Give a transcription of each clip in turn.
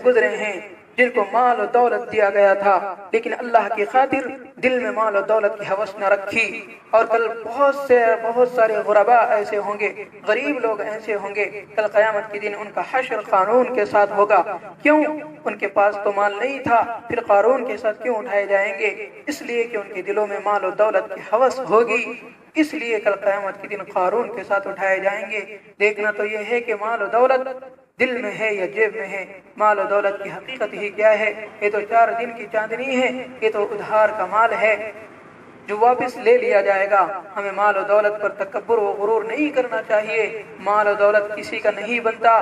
گزرے ہیں جن کو مال و دولت دیا گیا تھا لیکن اللہ کی خاطر دل میں مال و دولت کی ہوس نہ رکھی، اور کل بہت سارے غرباء ایسے ہوں گے، غریب لوگ ایسے ہوں گے، کل قیامت کے دن ان کا حشر قارون کے ساتھ ہوگا۔ کیوں؟ ان کے پاس تو مال نہیں تھا، پھر قارون کے ساتھ کیوں اٹھائے جائیں گے؟ اس لیے کہ ان کے دلوں میں مال و دولت کی ہوس ہوگی، اس لیے کل قیامت کے دن قارون کے ساتھ اٹھائے جائیں گے۔ دیکھنا تو یہ ہے کہ مال و دولت دل میں ہے یا جیب میں ہے، مال و دولت کی حقیقت ہی کیا ہے؟ یہ تو 4 دن کی چاندنی ہے، یہ تو ادھار کا مال ہے جو واپس لے لیا جائے گا۔ ہمیں مال و دولت پر تکبر و غرور نہیں کرنا چاہیے۔ مال و دولت کسی کا نہیں بنتا،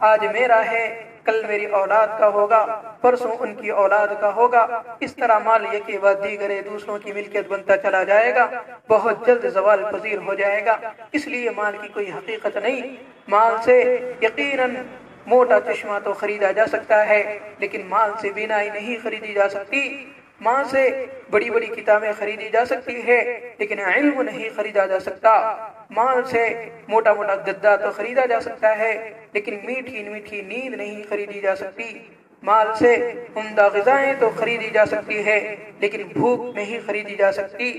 آج میرا ہے کل میری اولاد کا ہوگا، پرسوں ان کی اولاد کا ہوگا، اس طرح مال یکے بعد دیگرے دوسروں کی ملکیت بنتا چلا جائے گا، بہت جلد زوال پذیر ہو جائے گا۔ اس لیے مال کی کوئی حقیقت نہیں۔ مال سے یقیناً موٹا چشمہ تو خریدا جا سکتا ہے، لیکن مال سے بینائی نہیں خریدی جا سکتی۔ مال سے بڑی بڑی کتابیں خریدی جا سکتی ہے، لیکن علم نہیں خریدا جا سکتا۔ مال سے موٹا موٹا گدا تو خریدا جا سکتا ہے، لیکن میٹھی میٹھی نیند نہیں خریدی جا سکتی۔ مال سے عمدہ غذائیں تو خریدی جا سکتی ہے، لیکن بھوک نہیں خریدی جا سکتی۔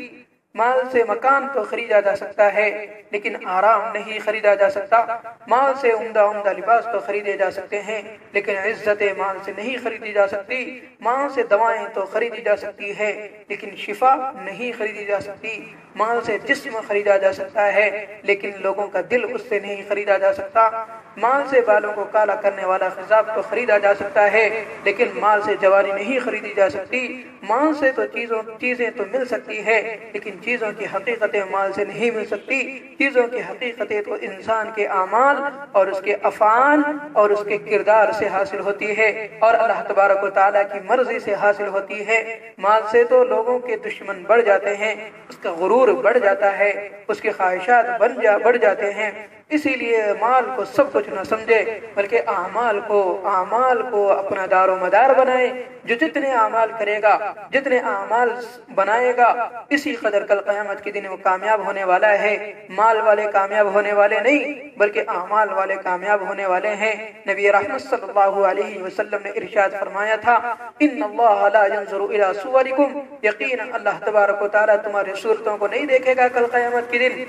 مال سے مکان تو خریدا جا سکتا ہے، لیکن آرام نہیں خریدا جا سکتا۔ مال سے عمدہ لباس تو خریدے جا سکتے ہیں، لیکن عزت مال سے نہیں خریدی جا سکتی۔ مال سے دوائیں تو خریدی جا سکتی ہے، لیکن شفا نہیں خریدی جا سکتی۔ مال سے جسم خریدا جا سکتا ہے، لیکن لوگوں کا دل اس سے نہیں خریدا جا سکتا۔ مال سے بالوں کو کالا کرنے والا خضاب تو خریدا جا سکتا ہے، لیکن مال سے جوانی نہیں خریدی جا سکتی۔ مال سے تو چیزیں تو مل سکتی ہے، لیکن چیزوں کی حقیقتیں مال سے نہیں مل سکتی۔ چیزوں کی حقیقتیں تو انسان کے اعمال اور اس کے افعال اور اس کے کردار سے حاصل ہوتی ہے، اور اللہ تبارک و تعالیٰ کی مرضی سے حاصل ہوتی ہے۔ مال سے تو لوگوں کے دشمن بڑھ جاتے ہیں، اس کا غرور بڑھ جاتا ہے، اس کے خواہشات بڑھ جاتے ہیں۔ اسی لیے مال کو سب کچھ نہ سمجھے، بلکہ اعمال کو اپنا دار و مدار بنائے۔ جو جتنے اعمال کرے گا، جتنے اعمال بنائے گا، اسی قدر کل قیامت کے دن وہ کامیاب ہونے والا ہے۔ مال والے کامیاب ہونے والے نہیں، بلکہ اعمال والے کامیاب ہونے والے ہیں۔ نبی رحمت صلی اللہ علیہ وسلم نے ارشاد فرمایا تھا، ان اللہ لا ينظر الى صورکم، یقینا اللہ تبارک و تعالیٰ تمہاری صورتوں کو نہیں دیکھے گا کل قیامت کے دن،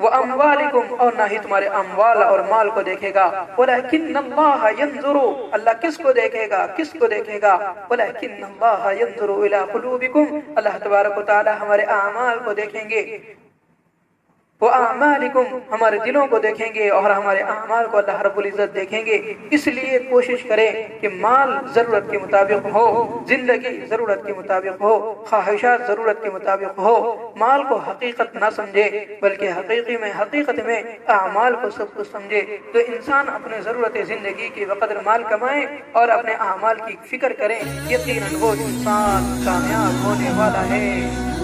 وَأَمْوَالِكُمْ، اور نہ ہی تمہارے اموال اور مال کو دیکھے گا، وَلَكِنَّ اللَّهَ يَنْظُرُ، اللہ کس کو دیکھے گا؟ وَلَكِنَّ اللَّهَ يَنْظُرُ إِلَىٰ قُلُوبِكُمْ، اللہ تبارک و تعالی ہمارے اعمال کو دیکھیں گے، وَأَعْمَالِكُمْ، ہمارے دلوں کو دیکھیں گے، اور ہمارے اعمال کو اللہ رب العزت دیکھیں گے۔ اس لیے کوشش کریں کہ مال ضرورت کے مطابق ہو، زندگی ضرورت کے مطابق ہو، خواہشات ضرورت کے مطابق ہو۔ مال کو حقیقت نہ سمجھے، بلکہ حقیقت میں اعمال کو سب کچھ سمجھے، تو انسان اپنے ضرورت زندگی کے بقدر مال کمائے اور اپنے اعمال کی فکر کریں، یقیناً وہ انسان کامیاب ہونے والا ہے۔